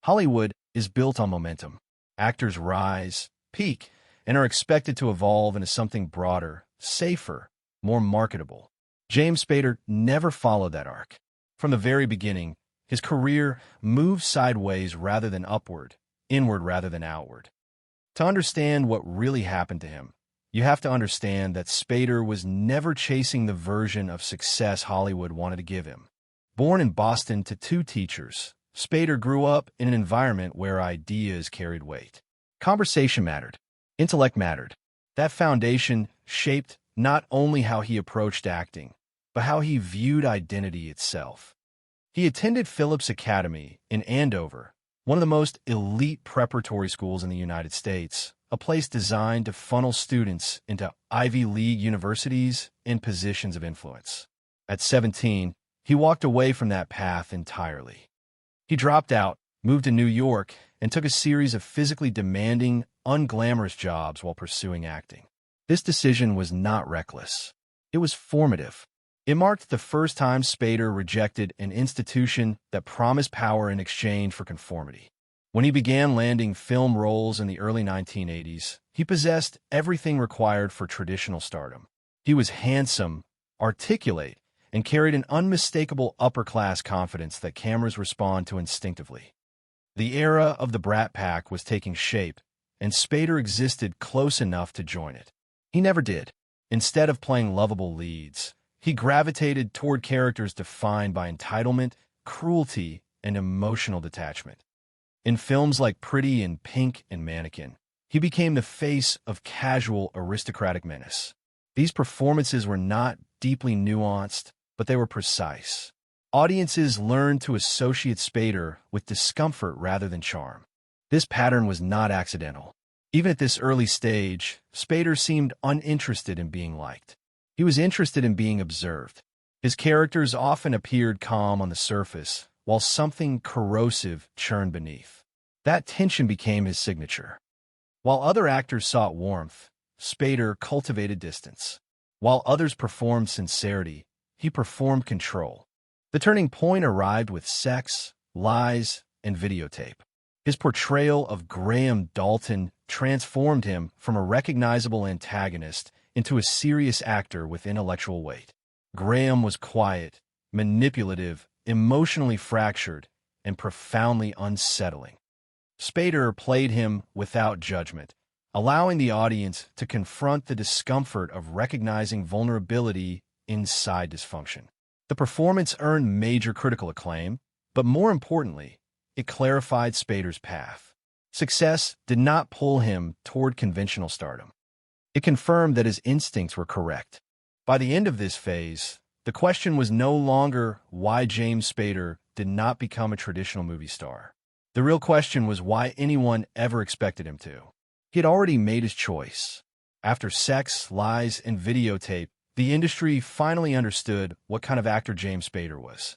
Hollywood is built on momentum. Actors rise, peak, and are expected to evolve into something broader, safer, more marketable. James Spader never followed that arc. From the very beginning, his career moved sideways rather than upward, inward rather than outward. To understand what really happened to him, you have to understand that Spader was never chasing the version of success Hollywood wanted to give him. Born in Boston to two teachers, Spader grew up in an environment where ideas carried weight. Conversation mattered. Intellect mattered. That foundation shaped not only how he approached acting, but how he viewed identity itself. He attended Phillips Academy in Andover, one of the most elite preparatory schools in the United States, a place designed to funnel students into Ivy League universities and positions of influence. At 17, he walked away from that path entirely. He dropped out, moved to New York, and took a series of physically demanding, unglamorous jobs while pursuing acting. This decision was not reckless. It was formative. It marked the first time Spader rejected an institution that promised power in exchange for conformity. When he began landing film roles in the early 1980s, he possessed everything required for traditional stardom. He was handsome, articulate, and carried an unmistakable upper-class confidence that cameras respond to instinctively. The era of the Brat Pack was taking shape, and Spader existed close enough to join it. He never did. Instead of playing lovable leads, he gravitated toward characters defined by entitlement, cruelty, and emotional detachment. In films like Pretty in Pink and Mannequin, he became the face of casual, aristocratic menace. These performances were not deeply nuanced, but they were precise. Audiences learned to associate Spader with discomfort rather than charm. This pattern was not accidental. Even at this early stage, Spader seemed uninterested in being liked. He was interested in being observed. His characters often appeared calm on the surface, while something corrosive churned beneath. That tension became his signature. While other actors sought warmth, Spader cultivated distance. While others performed sincerity, he performed control. The turning point arrived with Sex, Lies, and Videotape. His portrayal of Graham Dalton transformed him from a recognizable antagonist into a serious actor with intellectual weight. Graham was quiet, manipulative, emotionally fractured, and profoundly unsettling. Spader played him without judgment, allowing the audience to confront the discomfort of recognizing vulnerability inside dysfunction. The performance earned major critical acclaim, but more importantly, it clarified Spader's path. Success did not pull him toward conventional stardom. It confirmed that his instincts were correct. By the end of this phase, the question was no longer why James Spader did not become a traditional movie star. The real question was why anyone ever expected him to. He had already made his choice. After Sex, Lies, and Videotape, the industry finally understood what kind of actor James Spader was.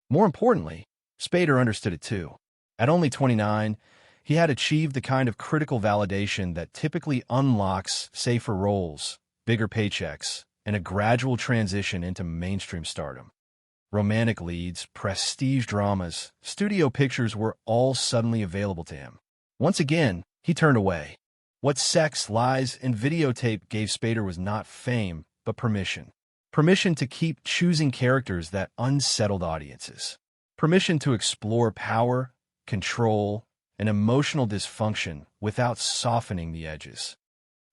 More importantly, Spader understood it too. At only 29, he had achieved the kind of critical validation that typically unlocks safer roles, bigger paychecks, and a gradual transition into mainstream stardom. Romantic leads, prestige dramas, studio pictures were all suddenly available to him. Once again, he turned away. What Sex, Lies, and Videotape gave Spader was not fame, but permission. Permission to keep choosing characters that unsettled audiences. Permission to explore power, control, and emotional dysfunction without softening the edges.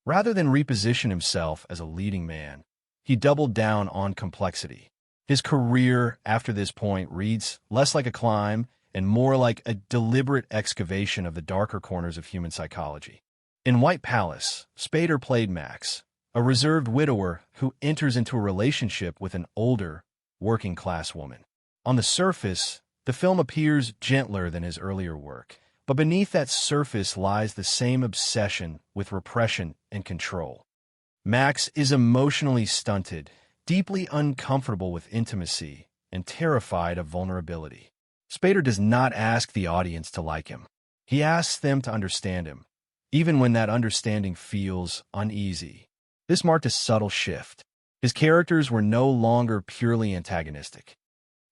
Rather than reposition himself as a leading man, he doubled down on complexity. His career after this point reads less like a climb and more like a deliberate excavation of the darker corners of human psychology. In White Palace, Spader played Max, a reserved widower who enters into a relationship with an older, working-class woman. On the surface, the film appears gentler than his earlier work, but beneath that surface lies the same obsession with repression and control. Max is emotionally stunted, deeply uncomfortable with intimacy, and terrified of vulnerability. Spader does not ask the audience to like him. He asks them to understand him, even when that understanding feels uneasy. This marked a subtle shift. His characters were no longer purely antagonistic.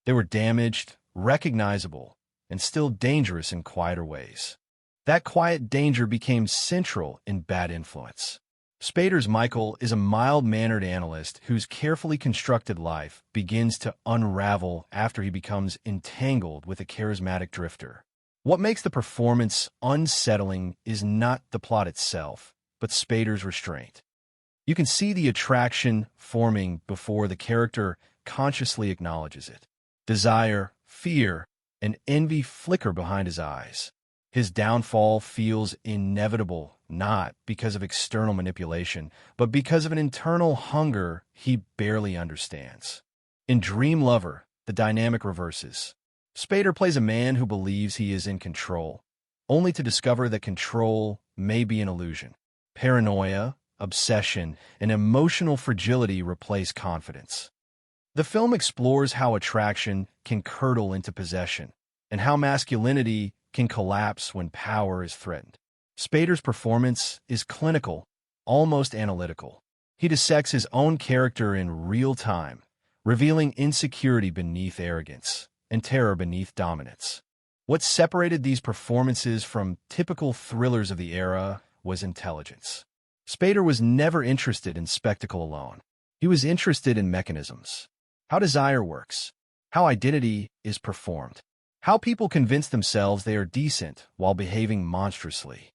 They were damaged, recognizable, and still dangerous in quieter ways. That quiet danger became central in Bad Influence. Spader's Michael is a mild-mannered analyst whose carefully constructed life begins to unravel after he becomes entangled with a charismatic drifter. What makes the performance unsettling is not the plot itself, but Spader's restraint. You can see the attraction forming before the character consciously acknowledges it. Desire, fear, and envy flicker behind his eyes. His downfall feels inevitable, not because of external manipulation, but because of an internal hunger he barely understands. In Dream Lover, the dynamic reverses. Spader plays a man who believes he is in control, only to discover that control may be an illusion. Paranoia, obsession, and emotional fragility replace confidence. The film explores how attraction can curdle into possession, and how masculinity can collapse when power is threatened. Spader's performance is clinical, almost analytical. He dissects his own character in real time, revealing insecurity beneath arrogance and terror beneath dominance. What separated these performances from typical thrillers of the era was intelligence. Spader was never interested in spectacle alone. He was interested in mechanisms. How desire works, how identity is performed, how people convince themselves they are decent while behaving monstrously.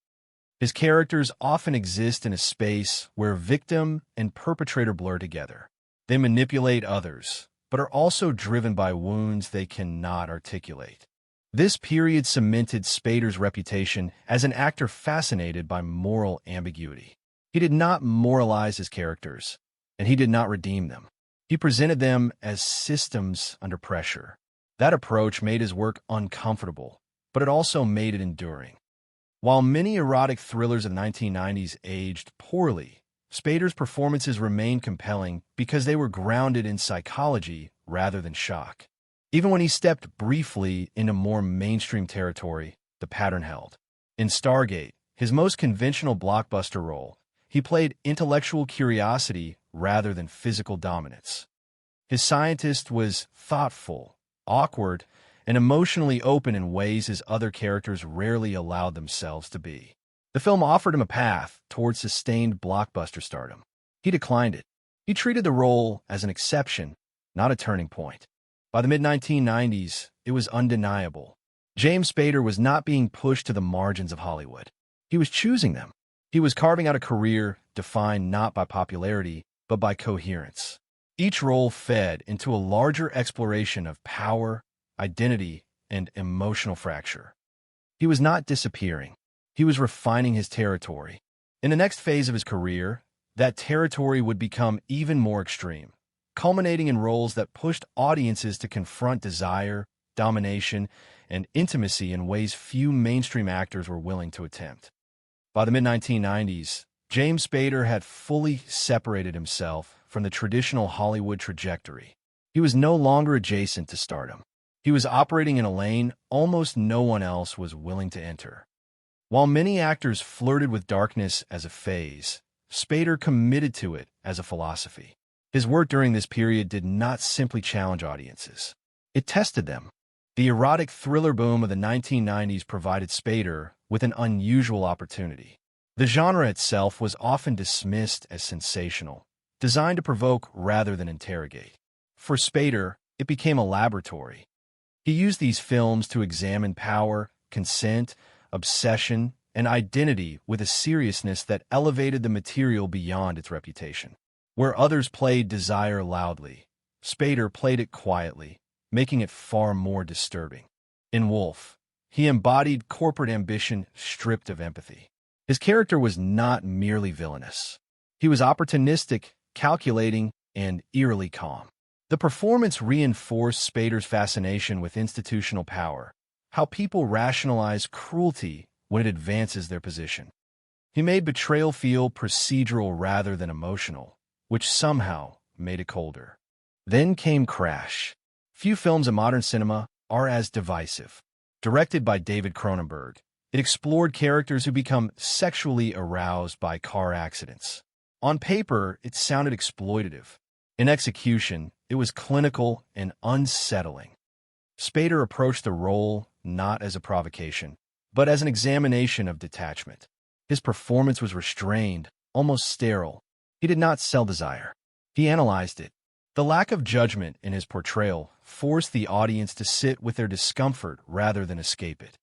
His characters often exist in a space where victim and perpetrator blur together. They manipulate others, but are also driven by wounds they cannot articulate. This period cemented Spader's reputation as an actor fascinated by moral ambiguity. He did not moralize his characters, and he did not redeem them. He presented them as systems under pressure. That approach made his work uncomfortable, but it also made it enduring. While many erotic thrillers of the 1990s aged poorly, Spader's performances remained compelling because they were grounded in psychology rather than shock. Even when he stepped briefly into more mainstream territory, the pattern held. In Stargate, his most conventional blockbuster role, he played intellectual curiosity rather than physical dominance. His scientist was thoughtful, awkward, and emotionally open in ways his other characters rarely allowed themselves to be. The film offered him a path toward sustained blockbuster stardom. He declined it. He treated the role as an exception, not a turning point. By the mid-1990s, it was undeniable. James Spader was not being pushed to the margins of Hollywood. He was choosing them. He was carving out a career defined not by popularity, but by coherence. Each role fed into a larger exploration of power, identity, and emotional fracture. He was not disappearing. He was refining his territory. In the next phase of his career, that territory would become even more extreme, culminating in roles that pushed audiences to confront desire, domination, and intimacy in ways few mainstream actors were willing to attempt. By the mid-1990s, James Spader had fully separated himself from the traditional Hollywood trajectory. He was no longer adjacent to stardom. He was operating in a lane almost no one else was willing to enter. While many actors flirted with darkness as a phase, Spader committed to it as a philosophy. His work during this period did not simply challenge audiences. It tested them. The erotic thriller boom of the 1990s provided Spader with an unusual opportunity. The genre itself was often dismissed as sensational, designed to provoke rather than interrogate. For Spader, it became a laboratory. He used these films to examine power, consent, obsession, and identity with a seriousness that elevated the material beyond its reputation. Where others played desire loudly, Spader played it quietly, making it far more disturbing. In Wolf, he embodied corporate ambition stripped of empathy. His character was not merely villainous. He was opportunistic, calculating, and eerily calm. The performance reinforced Spader's fascination with institutional power, how people rationalize cruelty when it advances their position. He made betrayal feel procedural rather than emotional, which somehow made it colder. Then came Crash. Few films in modern cinema are as divisive. Directed by David Cronenberg, it explored characters who become sexually aroused by car accidents. On paper, it sounded exploitative. In execution, it was clinical and unsettling. Spader approached the role not as a provocation, but as an examination of detachment. His performance was restrained, almost sterile. He did not sell desire. He analyzed it. The lack of judgment in his portrayal forced the audience to sit with their discomfort rather than escape it.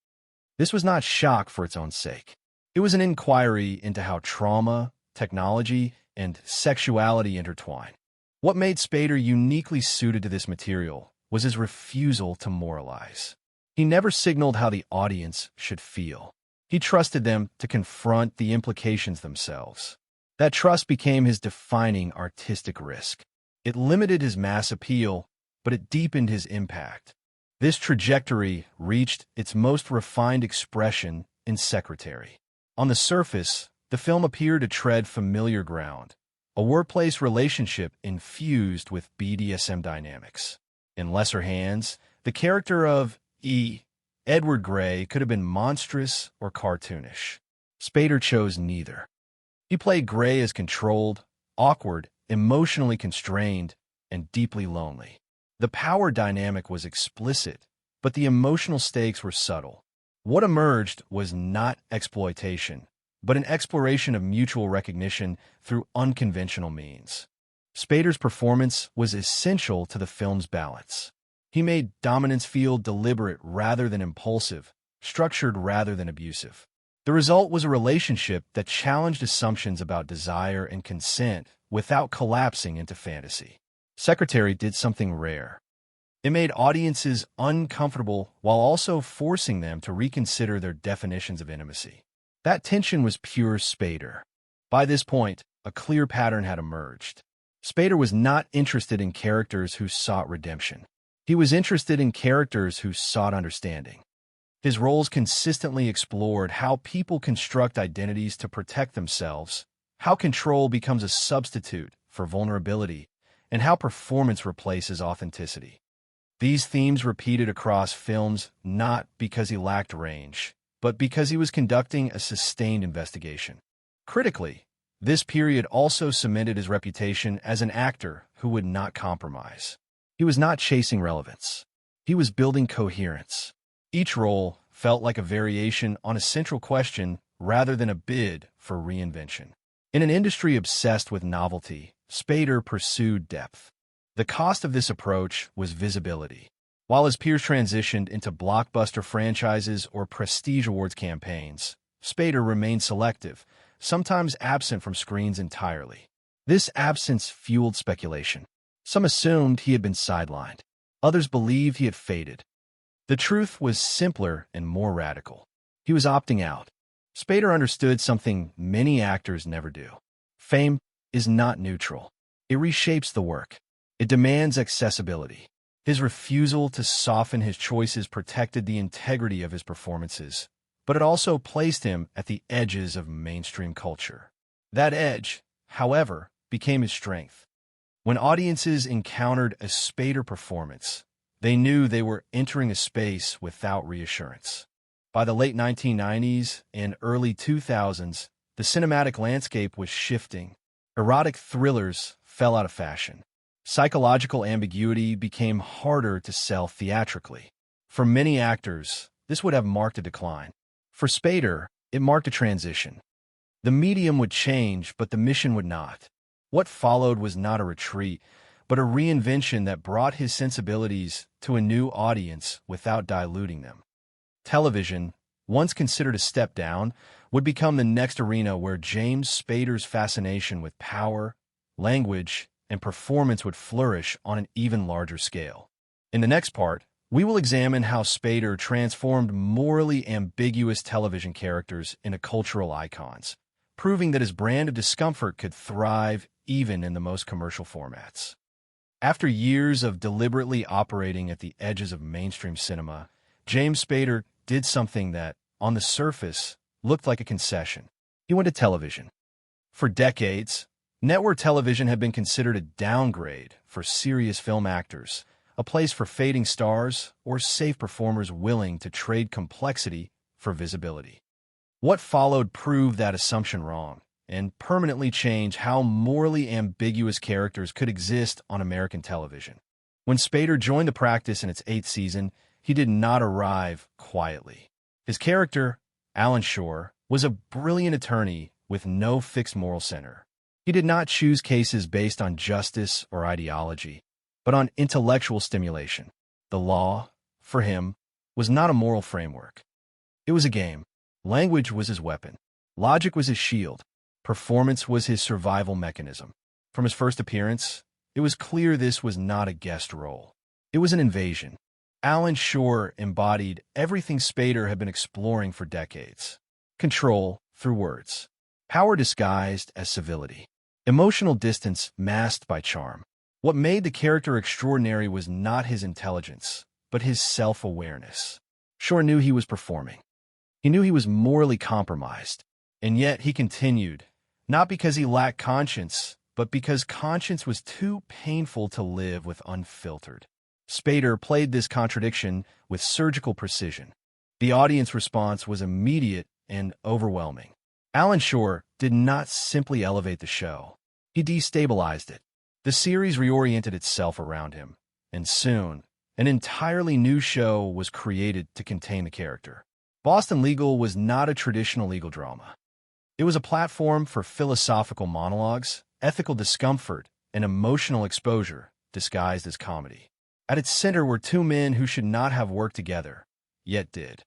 This was not shock for its own sake. It was an inquiry into how trauma, technology, and sexuality intertwine. What made Spader uniquely suited to this material was his refusal to moralize. He never signaled how the audience should feel. He trusted them to confront the implications themselves. That trust became his defining artistic risk. It limited his mass appeal, but it deepened his impact. This trajectory reached its most refined expression in Secretary. On the surface, the film appeared to tread familiar ground, a workplace relationship infused with BDSM dynamics. In lesser hands, the character of Edward Gray could have been monstrous or cartoonish. Spader chose neither. He played Gray as controlled, awkward, emotionally constrained, and deeply lonely. The power dynamic was explicit, but the emotional stakes were subtle. What emerged was not exploitation, but an exploration of mutual recognition through unconventional means. Spader's performance was essential to the film's balance. He made dominance feel deliberate rather than impulsive, structured rather than abusive. The result was a relationship that challenged assumptions about desire and consent without collapsing into fantasy. Secretary did something rare. It made audiences uncomfortable while also forcing them to reconsider their definitions of intimacy. That tension was pure Spader. By this point, a clear pattern had emerged. Spader was not interested in characters who sought redemption. He was interested in characters who sought understanding. His roles consistently explored how people construct identities to protect themselves, how control becomes a substitute for vulnerability, and how performance replaces authenticity. These themes repeated across films not because he lacked range, but because he was conducting a sustained investigation. Critically, this period also cemented his reputation as an actor who would not compromise. He was not chasing relevance. He was building coherence. Each role felt like a variation on a central question rather than a bid for reinvention. In an industry obsessed with novelty, Spader pursued depth. The cost of this approach was visibility. While his peers transitioned into blockbuster franchises or prestige awards campaigns, Spader remained selective, sometimes absent from screens entirely. This absence fueled speculation. Some assumed he had been sidelined. Others believed he had faded. The truth was simpler and more radical. He was opting out. Spader understood something many actors never do. Fame is not neutral. It reshapes the work. It demands accessibility. His refusal to soften his choices protected the integrity of his performances, but it also placed him at the edges of mainstream culture. That edge, however, became his strength. When audiences encountered a Spader performance, they knew they were entering a space without reassurance. By the late 1990s and early 2000s, the cinematic landscape was shifting. Erotic thrillers fell out of fashion. Psychological ambiguity became harder to sell theatrically. For many actors, this would have marked a decline. For Spader, it marked a transition. The medium would change, but the mission would not. What followed was not a retreat, but a reinvention that brought his sensibilities to a new audience without diluting them. Television, once considered a step down, would become the next arena where James Spader's fascination with power, language, and performance would flourish on an even larger scale. In the next part, we will examine how Spader transformed morally ambiguous television characters into cultural icons, proving that his brand of discomfort could thrive even in the most commercial formats. After years of deliberately operating at the edges of mainstream cinema, James Spader did something that, on the surface, looked like a concession. He went to television. For decades, network television had been considered a downgrade for serious film actors, a place for fading stars or safe performers willing to trade complexity for visibility. What followed proved that assumption wrong and permanently changed how morally ambiguous characters could exist on American television. When Spader joined the practice in its 8th season, he did not arrive quietly. His character, Alan Shore, was a brilliant attorney with no fixed moral center. He did not choose cases based on justice or ideology, but on intellectual stimulation. The law, for him, was not a moral framework. It was a game. Language was his weapon. Logic was his shield. Performance was his survival mechanism. From his first appearance, it was clear this was not a guest role. It was an invasion. Alan Shore embodied everything Spader had been exploring for decades. Control through words. Power disguised as civility. Emotional distance masked by charm. What made the character extraordinary was not his intelligence, but his self-awareness. Shore knew he was performing. He knew he was morally compromised, and yet he continued, not because he lacked conscience, but because conscience was too painful to live with unfiltered. Spader played this contradiction with surgical precision. The audience response was immediate and overwhelming. Alan Shore did not simply elevate the show. He destabilized it. The series reoriented itself around him, and soon, an entirely new show was created to contain the character. Boston Legal was not a traditional legal drama. It was a platform for philosophical monologues, ethical discomfort, and emotional exposure disguised as comedy. At its center were two men who should not have worked together, yet did.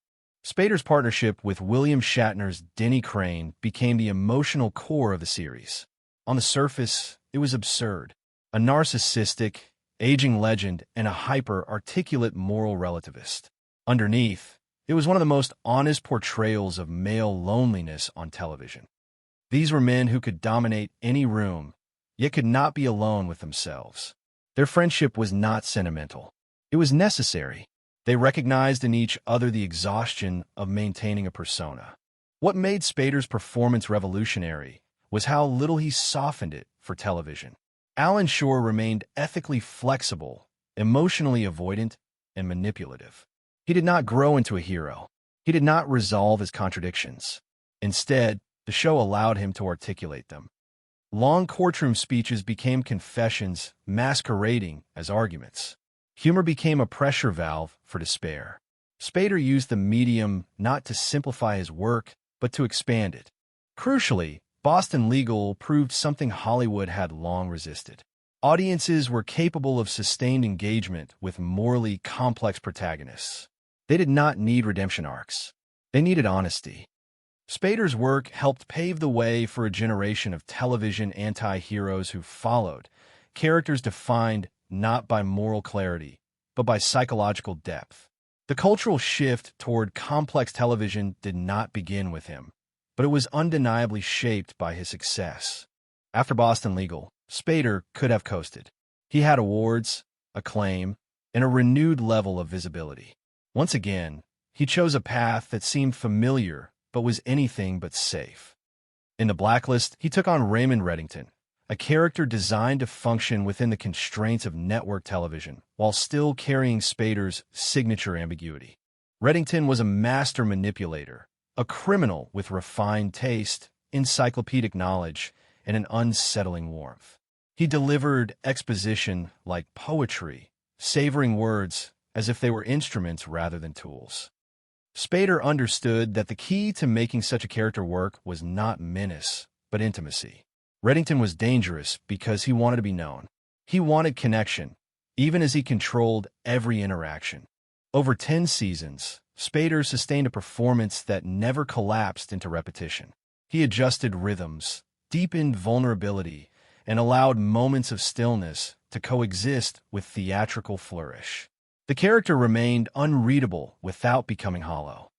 Spader's partnership with William Shatner's Denny Crane became the emotional core of the series. On the surface, it was absurd. A narcissistic, aging legend and a hyper-articulate moral relativist. Underneath, it was one of the most honest portrayals of male loneliness on television. These were men who could dominate any room, yet could not be alone with themselves. Their friendship was not sentimental. It was necessary. They recognized in each other the exhaustion of maintaining a persona. What made Spader's performance revolutionary was how little he softened it for television. Alan Shore remained ethically flexible, emotionally avoidant, and manipulative. He did not grow into a hero. He did not resolve his contradictions. Instead, the show allowed him to articulate them. Long courtroom speeches became confessions masquerading as arguments. Humor became a pressure valve for despair. Spader used the medium not to simplify his work, but to expand it. Crucially, Boston Legal proved something Hollywood had long resisted. Audiences were capable of sustained engagement with morally complex protagonists. They did not need redemption arcs. They needed honesty. Spader's work helped pave the way for a generation of television anti-heroes who followed, characters defined not by moral clarity, but by psychological depth. The cultural shift toward complex television did not begin with him, but it was undeniably shaped by his success. After Boston Legal, Spader could have coasted. He had awards, acclaim, and a renewed level of visibility. Once again, he chose a path that seemed familiar but was anything but safe. In the Blacklist, he took on Raymond Reddington, a character designed to function within the constraints of network television, while still carrying Spader's signature ambiguity. Reddington was a master manipulator, a criminal with refined taste, encyclopedic knowledge, and an unsettling warmth. He delivered exposition like poetry, savoring words as if they were instruments rather than tools. Spader understood that the key to making such a character work was not menace, but intimacy. Reddington was dangerous because he wanted to be known. He wanted connection, even as he controlled every interaction. Over 10 seasons, Spader sustained a performance that never collapsed into repetition. He adjusted rhythms, deepened vulnerability, and allowed moments of stillness to coexist with theatrical flourish. The character remained unreadable without becoming hollow.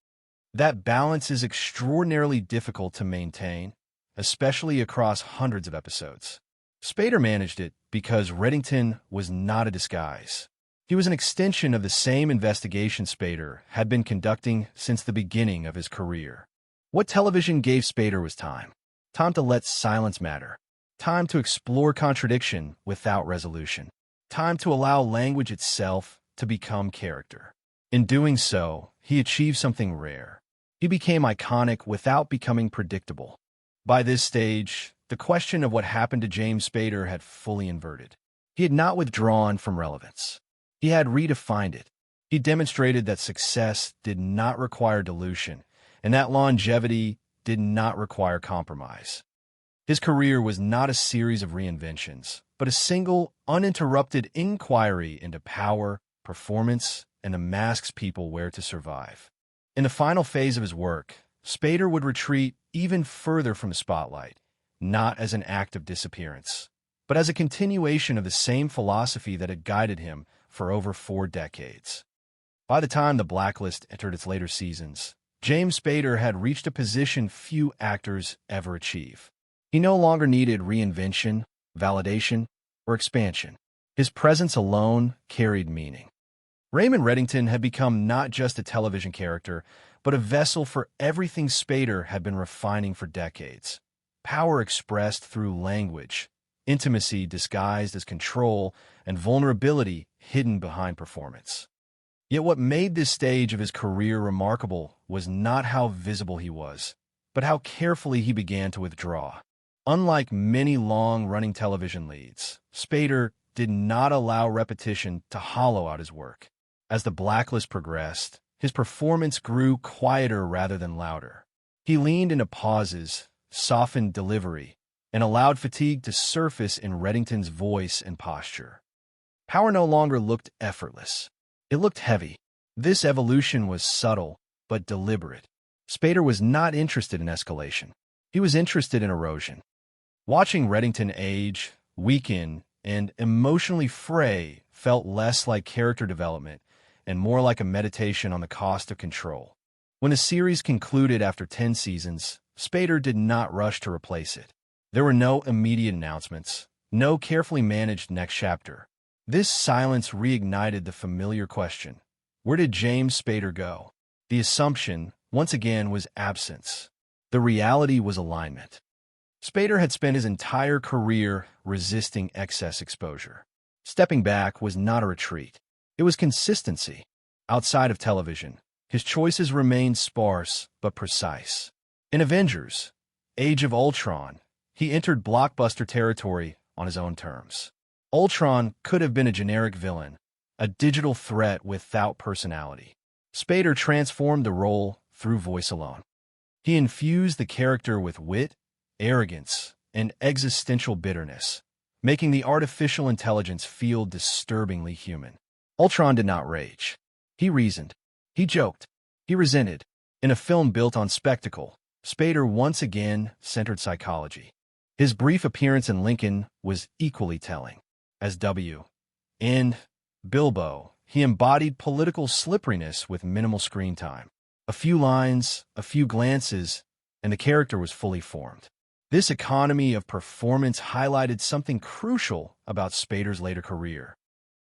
That balance is extraordinarily difficult to maintain, especially across hundreds of episodes. Spader managed it because Reddington was not a disguise. He was an extension of the same investigation Spader had been conducting since the beginning of his career. What television gave Spader was time. Time to let silence matter. Time to explore contradiction without resolution. Time to allow language itself to become character. In doing so, he achieved something rare. He became iconic without becoming predictable. By this stage, the question of what happened to James Spader had fully inverted. He had not withdrawn from relevance. He had redefined it. He demonstrated that success did not require dilution, and that longevity did not require compromise. His career was not a series of reinventions, but a single, uninterrupted inquiry into power, performance, and the masks people wear to survive. In the final phase of his work, Spader would retreat even further from the spotlight, not as an act of disappearance, but as a continuation of the same philosophy that had guided him for over 4 decades. By the time The Blacklist entered its later seasons, James Spader had reached a position few actors ever achieve. He no longer needed reinvention, validation, or expansion. His presence alone carried meaning. Raymond Reddington had become not just a television character, but a vessel for everything Spader had been refining for decades. Power expressed through language, intimacy disguised as control, and vulnerability hidden behind performance. Yet what made this stage of his career remarkable was not how visible he was, but how carefully he began to withdraw. Unlike many long-running television leads, Spader did not allow repetition to hollow out his work. As The Blacklist progressed, his performance grew quieter rather than louder. He leaned into pauses, softened delivery, and allowed fatigue to surface in Reddington's voice and posture. Power no longer looked effortless. It looked heavy. This evolution was subtle, but deliberate. Spader was not interested in escalation. He was interested in erosion. Watching Reddington age, weaken, and emotionally fray felt less like character development and more like a meditation on the cost of control. When the series concluded after 10 seasons, Spader did not rush to replace it. There were no immediate announcements, no carefully managed next chapter. This silence reignited the familiar question: where did James Spader go? The assumption, once again, was absence. The reality was alignment. Spader had spent his entire career resisting excess exposure. Stepping back was not a retreat. It was consistency. Outside of television, his choices remained sparse but precise. In Avengers, Age of Ultron, he entered blockbuster territory on his own terms. Ultron could have been a generic villain, a digital threat without personality. Spader transformed the role through voice alone. He infused the character with wit, arrogance, and existential bitterness, making the artificial intelligence feel disturbingly human. Ultron did not rage. He reasoned. He joked. He resented. In a film built on spectacle, Spader once again centered psychology. His brief appearance in Lincoln was equally telling. As W. In Bilbo, he embodied political slipperiness with minimal screen time. A few lines, a few glances, and the character was fully formed. This economy of performance highlighted something crucial about Spader's later career.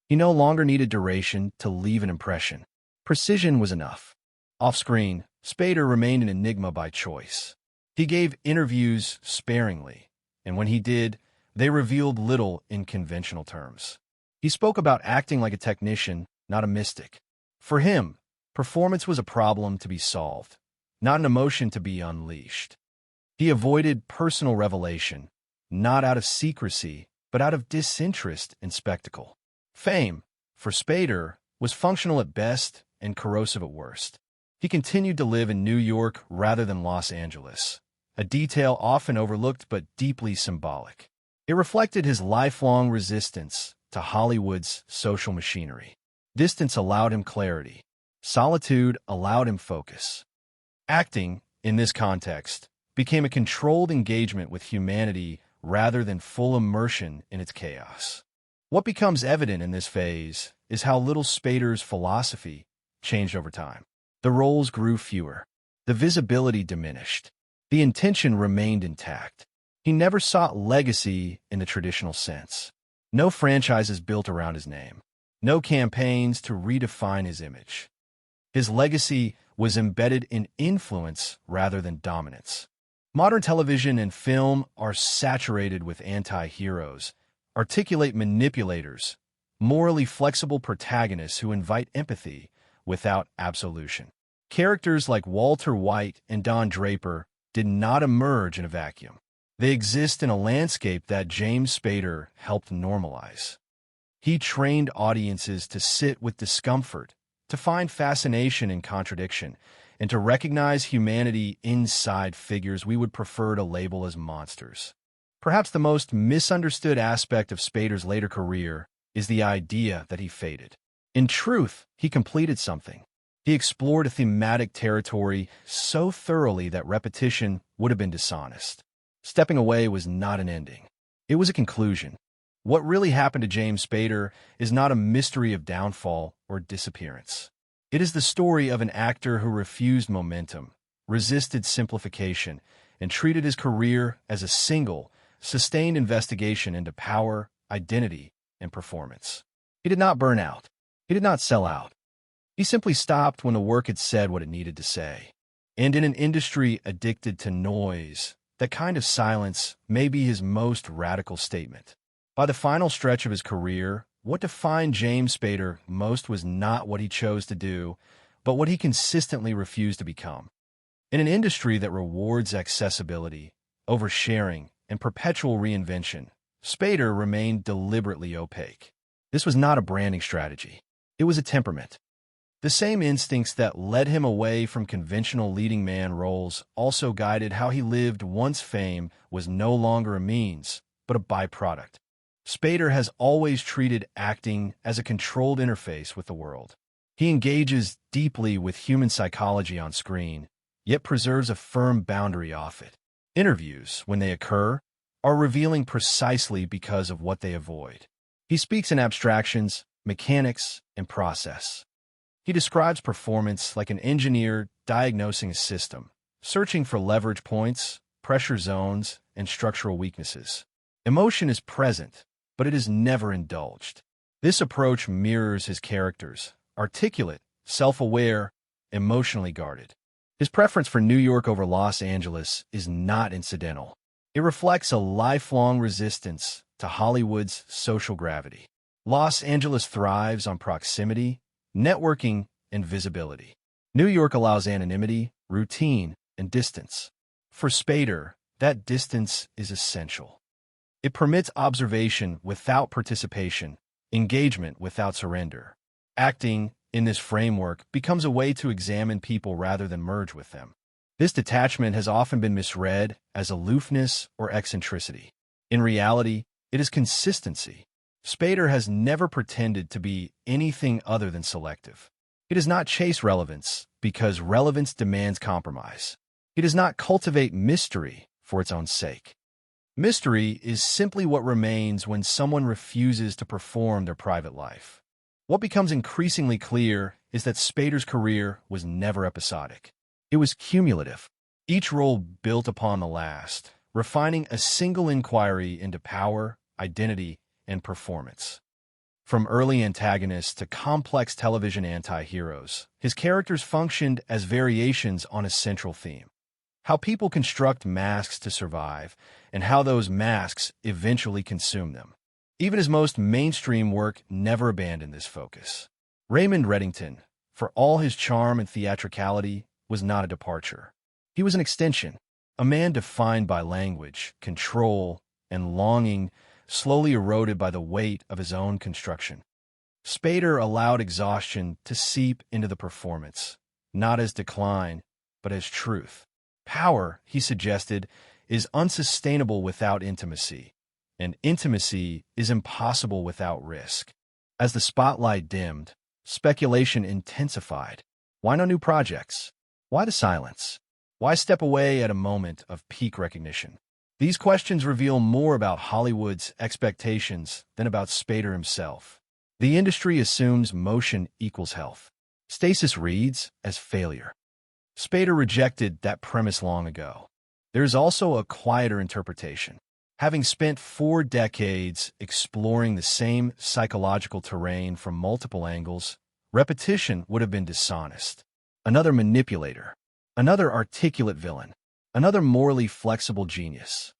He no longer needed duration to leave an impression. Precision was enough. Off-screen, Spader remained an enigma by choice. He gave interviews sparingly, and when he did, they revealed little in conventional terms. He spoke about acting like a technician, not a mystic. For him, performance was a problem to be solved, not an emotion to be unleashed. He avoided personal revelation, not out of secrecy, but out of disinterest in spectacle. Fame, for Spader, was functional at best and corrosive at worst. He continued to live in New York rather than Los Angeles, a detail often overlooked but deeply symbolic. It reflected his lifelong resistance to Hollywood's social machinery. Distance allowed him clarity. Solitude allowed him focus. Acting, in this context, became a controlled engagement with humanity rather than full immersion in its chaos. What becomes evident in this phase is how little Spader's philosophy changed over time. The roles grew fewer. The visibility diminished. The intention remained intact. He never sought legacy in the traditional sense. No franchises built around his name. No campaigns to redefine his image. His legacy was embedded in influence rather than dominance. Modern television and film are saturated with anti-heroes, articulate manipulators, morally flexible protagonists who invite empathy without absolution. Characters like Walter White and Don Draper did not emerge in a vacuum. They exist in a landscape that James Spader helped normalize. He trained audiences to sit with discomfort, to find fascination in contradiction, and to recognize humanity inside figures we would prefer to label as monsters. Perhaps the most misunderstood aspect of Spader's later career is the idea that he faded. In truth, he completed something. He explored a thematic territory so thoroughly that repetition would have been dishonest. Stepping away was not an ending. It was a conclusion. What really happened to James Spader is not a mystery of downfall or disappearance. It is the story of an actor who refused momentum, resisted simplification, and treated his career as a single, sustained investigation into power, identity, and performance. He did not burn out. He did not sell out. He simply stopped when the work had said what it needed to say. And in an industry addicted to noise, that kind of silence may be his most radical statement. By the final stretch of his career, what defined James Spader most was not what he chose to do, but what he consistently refused to become. In an industry that rewards accessibility, oversharing, and perpetual reinvention, Spader remained deliberately opaque. This was not a branding strategy. It was a temperament. The same instincts that led him away from conventional leading man roles also guided how he lived once fame was no longer a means, but a byproduct. Spader has always treated acting as a controlled interface with the world. He engages deeply with human psychology on screen, yet preserves a firm boundary off it. Interviews, when they occur, are revealing precisely because of what they avoid. He speaks in abstractions, mechanics, and process. He describes performance like an engineer diagnosing a system, searching for leverage points, pressure zones, and structural weaknesses. Emotion is present, but it is never indulged. This approach mirrors his characters, articulate, self-aware, emotionally guarded. His preference for New York over Los Angeles is not incidental. It reflects a lifelong resistance to Hollywood's social gravity. Los Angeles thrives on proximity, networking, and visibility. New York allows anonymity, routine, and distance. For Spader, that distance is essential. It permits observation without participation, engagement without surrender. Acting, in this framework, becomes a way to examine people rather than merge with them. This detachment has often been misread as aloofness or eccentricity. In reality, it is consistency. Spader has never pretended to be anything other than selective. He does not chase relevance because relevance demands compromise. He does not cultivate mystery for its own sake. Mystery is simply what remains when someone refuses to perform their private life. What becomes increasingly clear is that Spader's career was never episodic. It was cumulative. Each role built upon the last, refining a single inquiry into power, identity, and performance. From early antagonists to complex television anti-heroes, his characters functioned as variations on a central theme. How people construct masks to survive, and how those masks eventually consume them. Even his most mainstream work never abandoned this focus. Raymond Reddington, for all his charm and theatricality, was not a departure. He was an extension, a man defined by language, control, and longing, slowly eroded by the weight of his own construction. Spader allowed exhaustion to seep into the performance, not as decline, but as truth. Power, he suggested, is unsustainable without intimacy, and intimacy is impossible without risk. As the spotlight dimmed, speculation intensified. Why no new projects? Why the silence? Why step away at a moment of peak recognition? These questions reveal more about Hollywood's expectations than about Spader himself. The industry assumes motion equals health. Stasis reads as failure. Spader rejected that premise long ago. There is also a quieter interpretation. Having spent 4 decades exploring the same psychological terrain from multiple angles, repetition would have been dishonest. Another manipulator, another articulate villain, another morally flexible genius.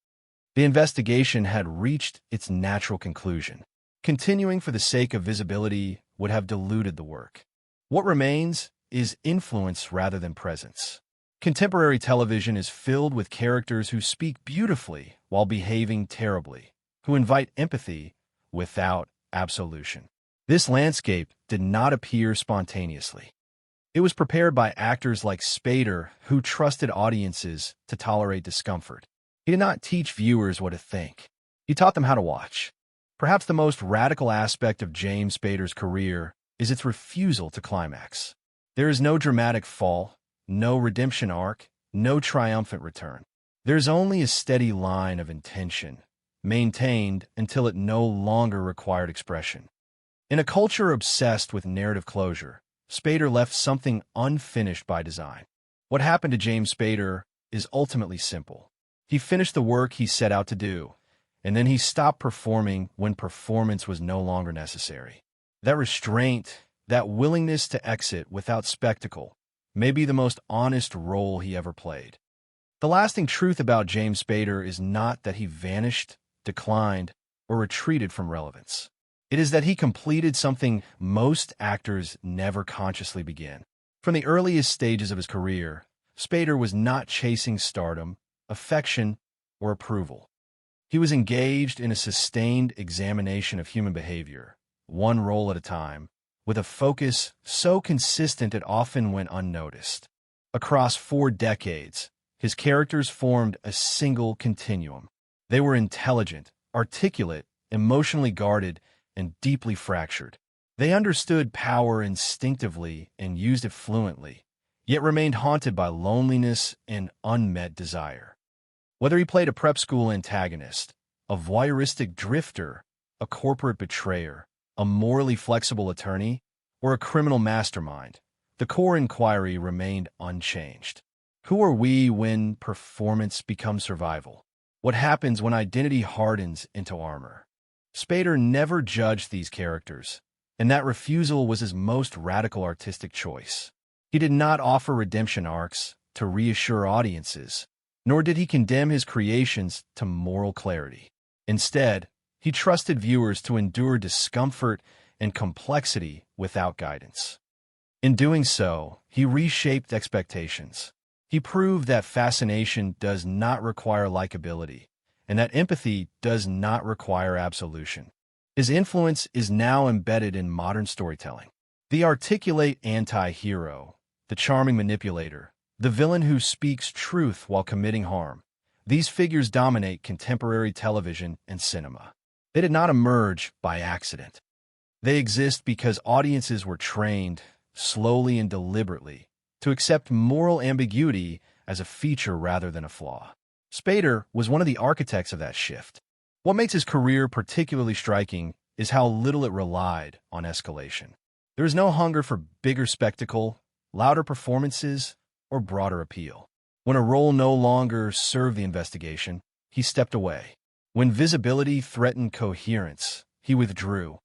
The investigation had reached its natural conclusion. Continuing for the sake of visibility would have diluted the work. What remains is influence rather than presence. Contemporary television is filled with characters who speak beautifully while behaving terribly, who invite empathy without absolution. This landscape did not appear spontaneously. It was prepared by actors like Spader, who trusted audiences to tolerate discomfort. He did not teach viewers what to think. He taught them how to watch. Perhaps the most radical aspect of James Spader's career is its refusal to climax. There is no dramatic fall, no redemption arc, no triumphant return. There's only a steady line of intention, maintained until it no longer required expression. In a culture obsessed with narrative closure, Spader left something unfinished by design. What happened to James Spader is ultimately simple. He finished the work he set out to do, and then he stopped performing when performance was no longer necessary. That restraint, that willingness to exit without spectacle, may be the most honest role he ever played. The lasting truth about James Spader is not that he vanished, declined, or retreated from relevance. It is that he completed something most actors never consciously begin. From the earliest stages of his career, Spader was not chasing stardom, affection, or approval. He was engaged in a sustained examination of human behavior, one role at a time, with a focus so consistent it often went unnoticed. Across 4 decades, his characters formed a single continuum. They were intelligent, articulate, emotionally guarded, and deeply fractured. They understood power instinctively and used it fluently, yet remained haunted by loneliness and unmet desire. Whether he played a prep school antagonist, a voyeuristic drifter, a corporate betrayer, a morally flexible attorney, or a criminal mastermind, the core inquiry remained unchanged. Who are we when performance becomes survival? What happens when identity hardens into armor? Spader never judged these characters, and that refusal was his most radical artistic choice. He did not offer redemption arcs to reassure audiences, nor did he condemn his creations to moral clarity. Instead, he trusted viewers to endure discomfort and complexity without guidance. In doing so, he reshaped expectations. He proved that fascination does not require likability, and that empathy does not require absolution. His influence is now embedded in modern storytelling. The articulate anti-hero, the charming manipulator, the villain who speaks truth while committing harm. These figures dominate contemporary television and cinema. They did not emerge by accident. They exist because audiences were trained, slowly and deliberately, to accept moral ambiguity as a feature rather than a flaw. Spader was one of the architects of that shift. What makes his career particularly striking is how little it relied on escalation. There is no hunger for bigger spectacle, louder performances, or broader appeal. When a role no longer served the investigation, he stepped away. When visibility threatened coherence, he withdrew.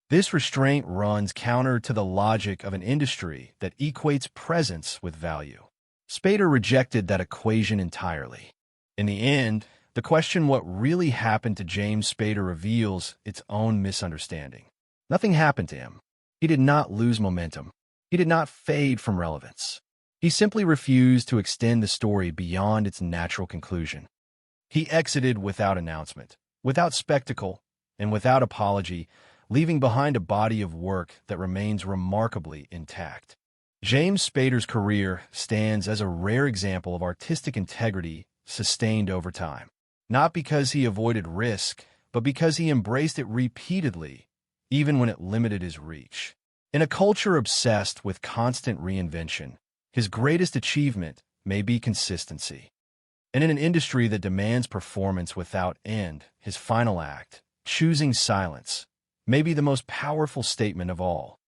This restraint runs counter to the logic of an industry that equates presence with value. Spader rejected that equation entirely. In the end, the question what really happened to James Spader reveals its own misunderstanding. Nothing happened to him. He did not lose momentum. He did not fade from relevance. He simply refused to extend the story beyond its natural conclusion. He exited without announcement, without spectacle, and without apology, leaving behind a body of work that remains remarkably intact. James Spader's career stands as a rare example of artistic integrity sustained over time, not because he avoided risk, but because he embraced it repeatedly, even when it limited his reach. In a culture obsessed with constant reinvention, his greatest achievement may be consistency. And in an industry that demands performance without end, his final act, choosing silence, may be the most powerful statement of all.